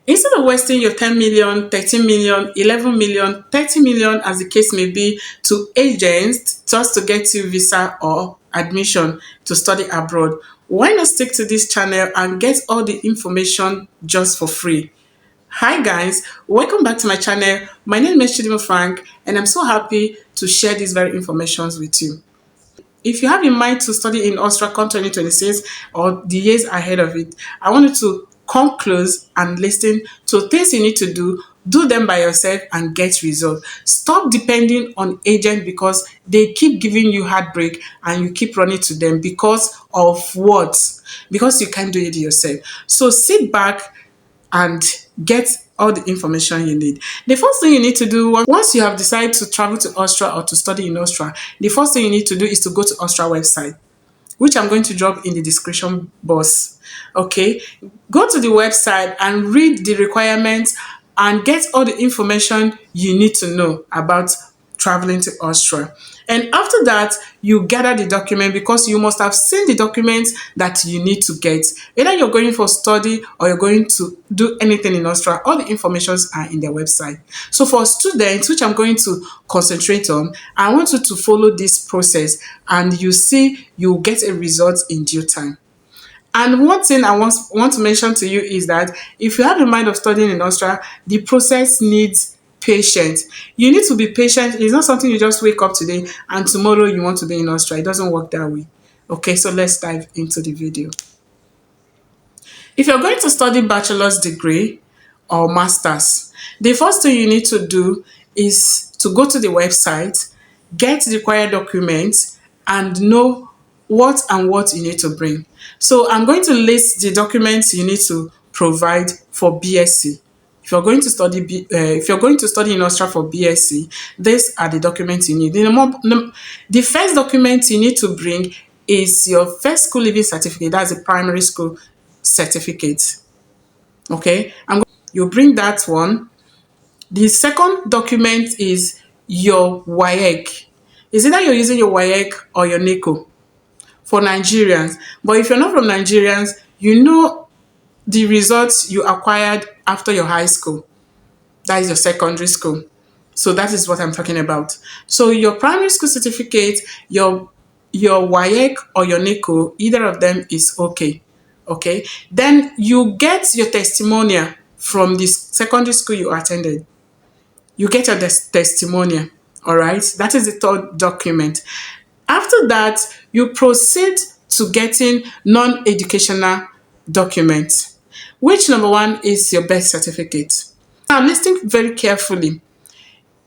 Instead of wasting your 10 million, 13 million, 11 million, 30 million, as the case may be, to agents just to get you visa or admission to study abroad, why not stick to this channel and get all the information just for free? Hi guys, welcome back to my channel. My name is Chidimo Frank and I'm so happy to share these very informations with you. If you have in mind to study in Austria come 2026 or the years ahead of it, I want you to come close and listen to things you need to do them by yourself and get results. Stop depending on agents because they keep giving you heartbreak and you keep running to them because of what? Because you can't do it yourself. So sit back and get all the information you need. The first thing you need to do once you have decided to travel to Austria or to study in Austria, the first thing you need to do is to go to Austria website, which I'm going to drop in the description box. Okay, go to the website and read the requirements and get all the information you need to know about traveling to Austria. And after that, you gather the document because you must have seen the documents that you need to get. Either you're going for study or you're going to do anything in Austria, all the informations are in their website. So for students, which I'm going to concentrate on, I want you to follow this process and you see you'll get a result in due time. And one thing I want to mention to you is that if you have in mind of studying in Austria, the process needs patience. You need to be patient. It's not something you just wake up today and tomorrow you want to be in Austria. It doesn't work that way. Okay, so let's dive into the video. If you're going to study bachelor's degree or master's, the first thing you need to do is to go to the website, get the required documents, and know what you need to bring. So I'm going to list the documents you need to provide for BSc. If you're going to study in Austria for BSc, these are the documents you need. The first document you need to bring is your first school leaving certificate. That's a primary school certificate. Okay, you bring that one. The second document is your WAEC. Is either you're using your WAEC or your NECO for Nigerians. But if you're not from Nigerians, you know the results you acquired after your high school. That is your secondary school. So that is what I'm talking about. So your primary school certificate, your WAEC or your NECO, either of them is okay. Okay. Then you get your testimonial from the secondary school you attended. You get your testimonial. All right. That is the third document. After that, you proceed to getting non-educational documents, which number one is your birth certificate. Now, listen very carefully.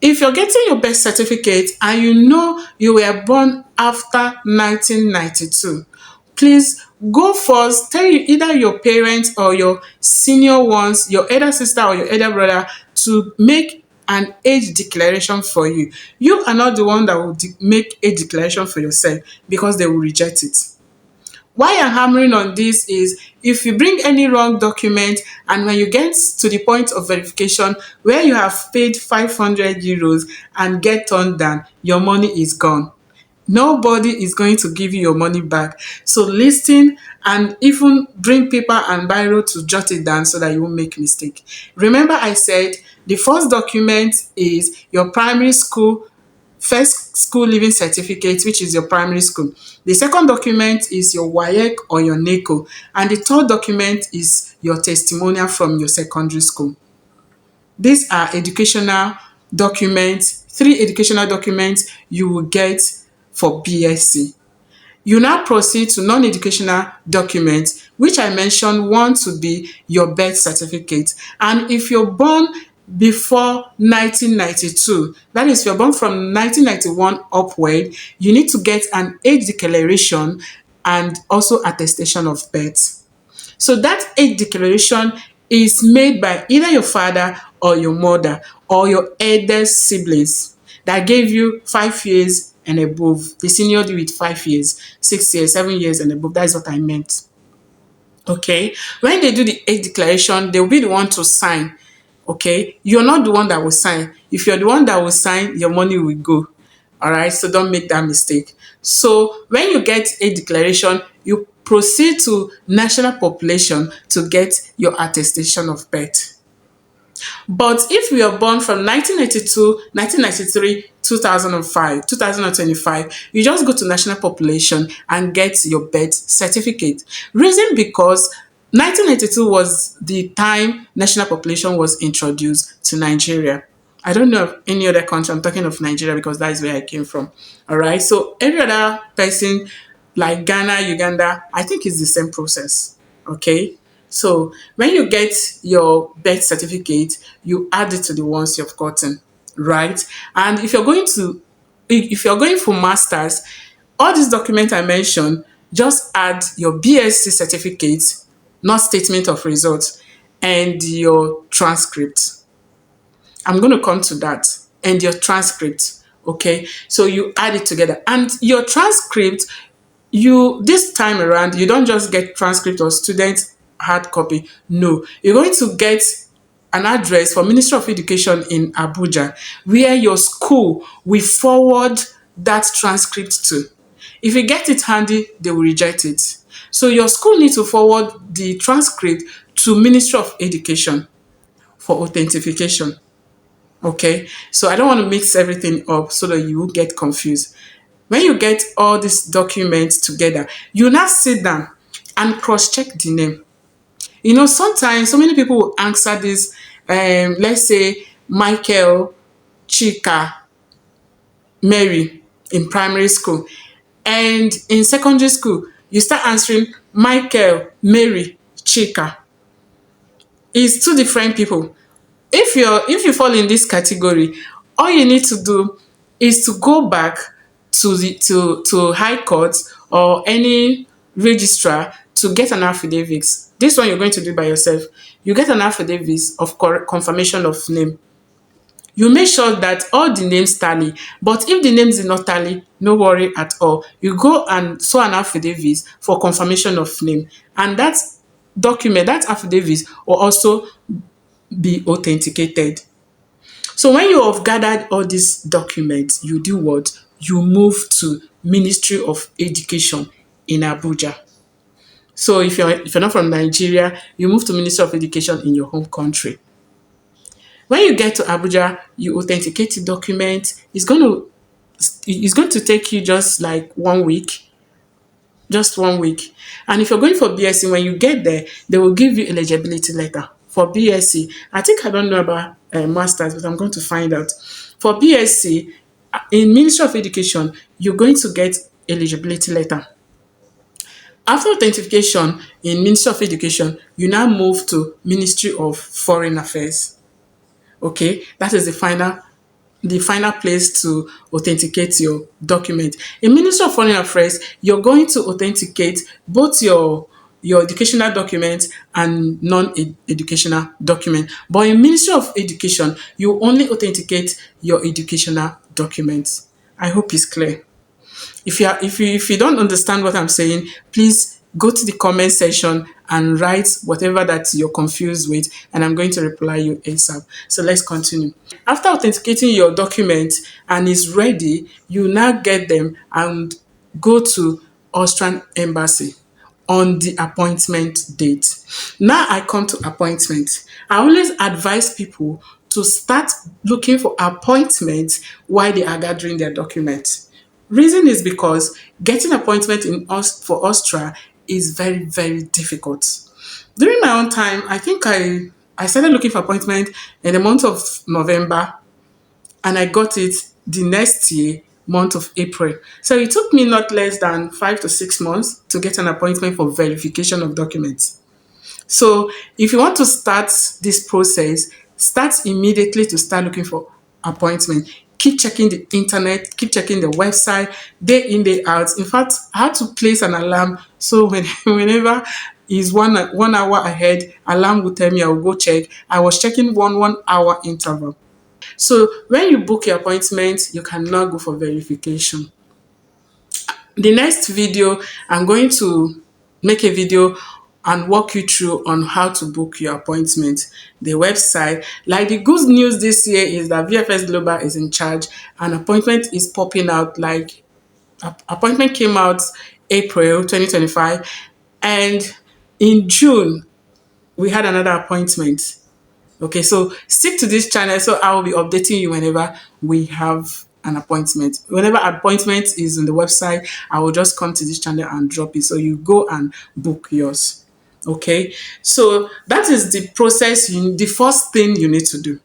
If you're getting your birth certificate and you know you were born after 1992, please go first, tell either your parents or your senior ones, your elder sister or your elder brother to make an age declaration for you. You are not the one that will make a declaration for yourself because they will reject it. Why I'm hammering on this is if you bring any wrong document and when you get to the point of verification where you have paid 500 euros and get turned down, your money is gone. Nobody is going to give you your money back. So listen and even bring paper and biro to jot it down so that you won't make mistake. Remember I said the first document is your primary school first school leaving certificate, which is your primary school. The second document is your WAEC or your NECO. And the third document is your testimonial from your secondary school. These are educational documents, 3 educational documents you will get for BSc. You now proceed to non-educational documents, which I mentioned one to be your birth certificate. And if you're born before 1992, that is, if you're born from 1991 upward, you need to get an age declaration and also attestation of birth. So that age declaration is made by either your father or your mother or your eldest siblings that gave you 5 years and above. They seniored you with 5 years, 6 years, 7 years and above. That is what I meant. Okay. When they do the age declaration, they will be the one to sign. Okay. You're not the one that will sign. If you're the one that will sign, your money will go. All right. So don't make that mistake. So when you get a declaration, you proceed to national population to get your attestation of birth. But if we are born from 1982, 1993, 2005, 2025, you just go to national population and get your birth certificate. Reason because 1982 was the time national population was introduced to Nigeria. I don't know of any other country. I'm talking of Nigeria because that is where I came from. All right. So every other person like Ghana, Uganda, I think it's the same process. Okay. So when you get your birth certificate, you add it to the ones you've gotten, right? And if you're going for masters, all these documents I mentioned, just add your BSc certificate, not statement of results, and your transcript. I'm going to come to that, and your transcript. Okay, so you add it together, and your transcript, you this time around, you don't just get transcript or student hard copy. No, you're going to get an address for Ministry of Education in Abuja, where your school will forward that transcript to. If you get it handy, they will reject it. So your school needs to forward the transcript to Ministry of Education for authentication. Okay, so I don't want to mix everything up so that you will get confused. When you get all these documents together, you now sit down and cross-check the name. You know, sometimes so many people will answer this, let's say Michael, Chika, Mary in primary school. And in secondary school, you start answering Michael, Mary, Chika. It's two different people. If you fall in this category, all you need to do is to go back to high court or any registrar to get an affidavit. This one you're going to do by yourself. You get an affidavit of confirmation of name. You make sure that all the names tally, but if the names did not tally, no worry at all. You go and show an affidavit for confirmation of name, and that document, that affidavit will also be authenticated. So when you have gathered all these documents, you do what? You move to Ministry of Education in Abuja. So if you're not from Nigeria, you move to Ministry of Education in your home country. When you get to Abuja, you authenticate the document. It's going to take you just like 1 week, just 1 week. And if you're going for BSc, when you get there, they will give you eligibility letter for BSc. I don't know about masters, but I'm going to find out. For BSc, in Ministry of Education, you're going to get eligibility letter. After authentication in Ministry of Education, you now move to Ministry of Foreign Affairs. Okay, that is the final place to authenticate your document. In Ministry of Foreign Affairs, you're going to authenticate both your educational document and non-educational document. But in Ministry of Education, you only authenticate your educational documents. I hope it's clear. If you don't understand what I'm saying, please go to the comment section and write whatever that you're confused with, and I'm going to reply you ASAP. So let's continue. After authenticating your document and it's ready, you now get them and go to Austrian embassy on the appointment date. Now I come to appointment. I always advise people to start looking for appointments while they are gathering their documents. Reason is because getting appointment for Austria is very, very difficult. During my own time, I think I started looking for appointment in the month of November, and I got it the next year, month of April. So it took me not less than 5 to 6 months to get an appointment for verification of documents. So if you want to start this process, start immediately to start looking for appointment. Keep checking the internet, keep checking the website, day in, day out. In fact, I had to place an alarm so whenever is 1 hour ahead, alarm will tell me I will go check. I was checking 1 hour interval. So when you book your appointment, you can now go for verification. The next video, I'm going to make a video and walk you through on how to book your appointment. The website, like the good news this year is that VFS Global is in charge and appointment is popping out. Like appointment came out April 2025, and in June we had another appointment. Okay, so stick to this channel, so I will be updating you whenever we have an appointment. Whenever appointment is on the website, I will just come to this channel and drop it. So you go and book yours. Okay, so that is the process. The first thing you need to do.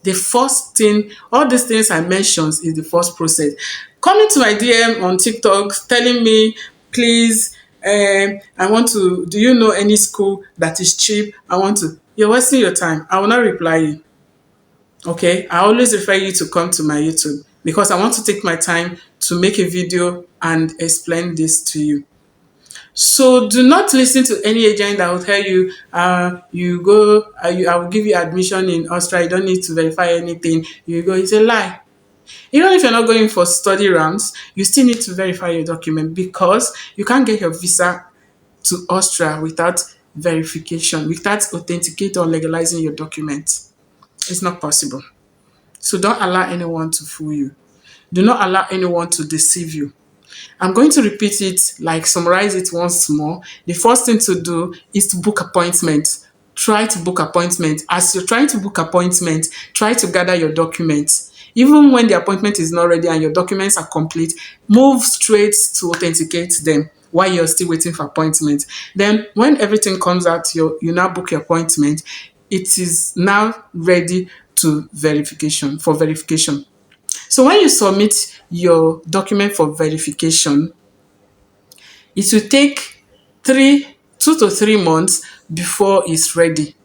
The first thing, all these things I mentioned is the first process. Coming to my DM on TikTok, telling me, please, I want to, do you know any school that is cheap? I want to, you're wasting your time. I will not reply you. Okay, I always refer you to come to my YouTube because I want to take my time to make a video and explain this to you. So do not listen to any agent that will tell you, you go, I will give you admission in Austria. You don't need to verify anything. You go, it's a lie. Even if you're not going for study rounds, you still need to verify your document because you can't get your visa to Austria without verification, without authenticate or legalizing your documents. It's not possible. So don't allow anyone to fool you. Do not allow anyone to deceive you. I'm going to repeat it, like summarize it once more. The first thing to do is to book appointments. Try to book appointments. As you're trying to book appointments, try to gather your documents. Even when the appointment is not ready and your documents are complete, move straight to authenticate them while you're still waiting for appointment. Then when everything comes out, you now book your appointment. It is now ready to verification for verification. So when you submit your document for verification, it will take 2 to 3 months before it's ready.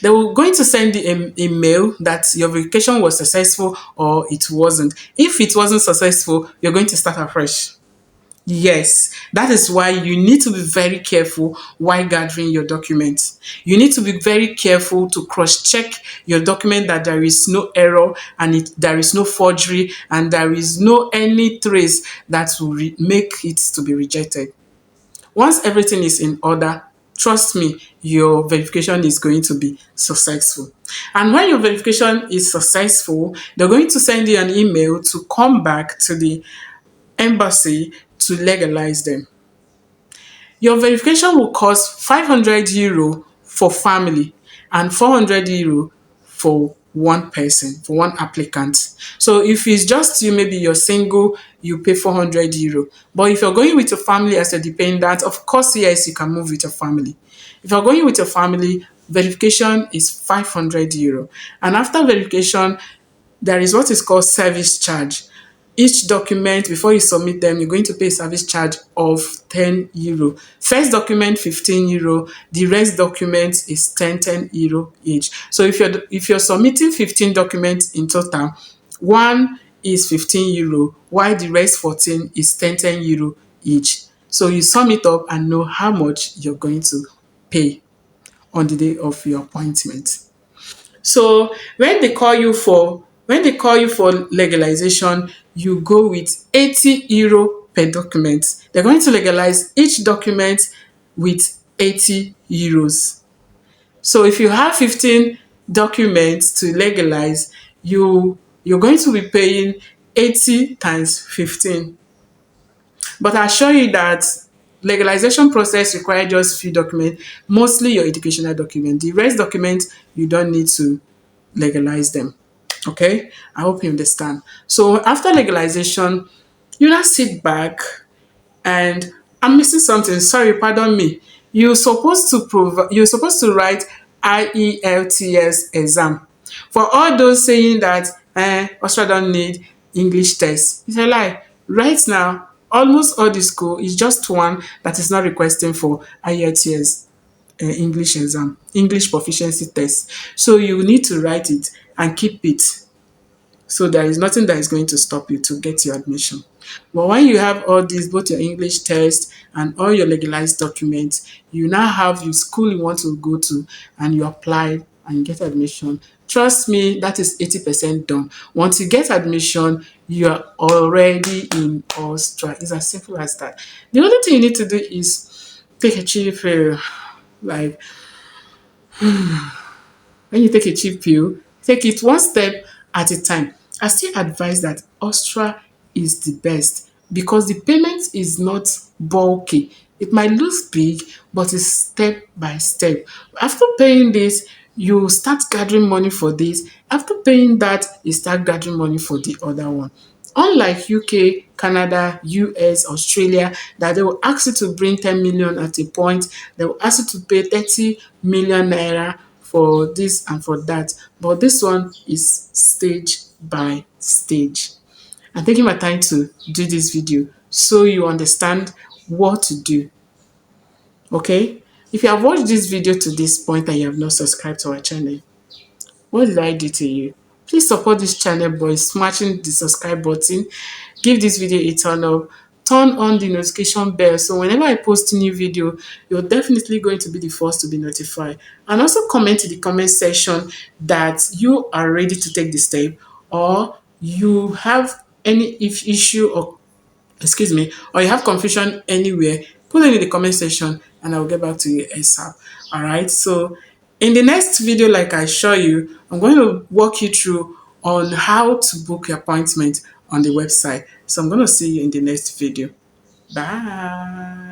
They will going to send you a mail that your verification was successful or it wasn't. If it wasn't successful, you're going to start afresh. Yes, that is why you need to be very careful while gathering your documents. You need to be very careful to cross-check your document that there is no error and there is no forgery and there is no any trace that will make it to be rejected. Once everything is in order, trust me, your verification is going to be successful. And when your verification is successful, they're going to send you an email to come back to the embassy to legalize them. Your verification will cost €500 for family and €400 for one person, for one applicant. So if it's just you, maybe you're single, you pay €400. But if you're going with your family as a dependent, of course, yes, you can move with your family. If you're going with your family, verification is €500. And after verification, there is what is called service charge. Each document, before you submit them, you're going to pay a service charge of €10. First document, €15. The rest documents is €10 each. So if you're submitting 15 documents in total, one is €15, while the rest 14 is €10 each. So you sum it up and know how much you're going to pay on the day of your appointment. So when they call you for legalization, you go with €80 per document. They're going to legalize each document with €80. So if you have 15 documents to legalize, you're going to be paying 80 times 15. But I assure you that legalization process requires just few documents, mostly your educational document. The rest documents, you don't need to legalize them. Okay, I hope you understand. So after legalization, you now sit back and I'm missing something. Sorry, pardon me. You're supposed to write IELTS exam. For all those saying that Austria don't need English test, it's a lie. Right now, almost all the school is just one that is not requesting for IELTS English exam, English proficiency test. So you need to write it and keep it. So there is nothing that is going to stop you to get your admission. But when you have all these, both your English test and all your legalized documents, you now have your school you want to go to and you apply and get admission. Trust me, that is 80% done. Once you get admission, you are already in Austria. It's as simple as that. The only thing you need to do is take a cheap, like when you take a cheap pill, take it one step at a time. I still advise that Austria is the best because the payment is not bulky. It might look big, but it's step by step. After paying this, you start gathering money for this. After paying that, you start gathering money for the other one. Unlike UK, Canada, US, Australia, that they will ask you to bring 10 million at a point, they will ask you to pay 30 million naira for this and for that. But this one is stage by stage. I'm taking my time to do this video so you understand what to do. Okay? If you have watched this video to this point and you have not subscribed to our channel, what did I do to you? Please support this channel by smashing the subscribe button. Give this video a turn up. Turn on the notification bell so whenever I post a new video, you're definitely going to be the first to be notified. And also comment in the comment section that you are ready to take the step or you have any issue or or you have confusion anywhere, put it in the comment section and I'll get back to you ASAP. All right. So in the next video, like I show you, I'm going to walk you through on how to book your appointment on the website. So I'm going to see you in the next video. Bye.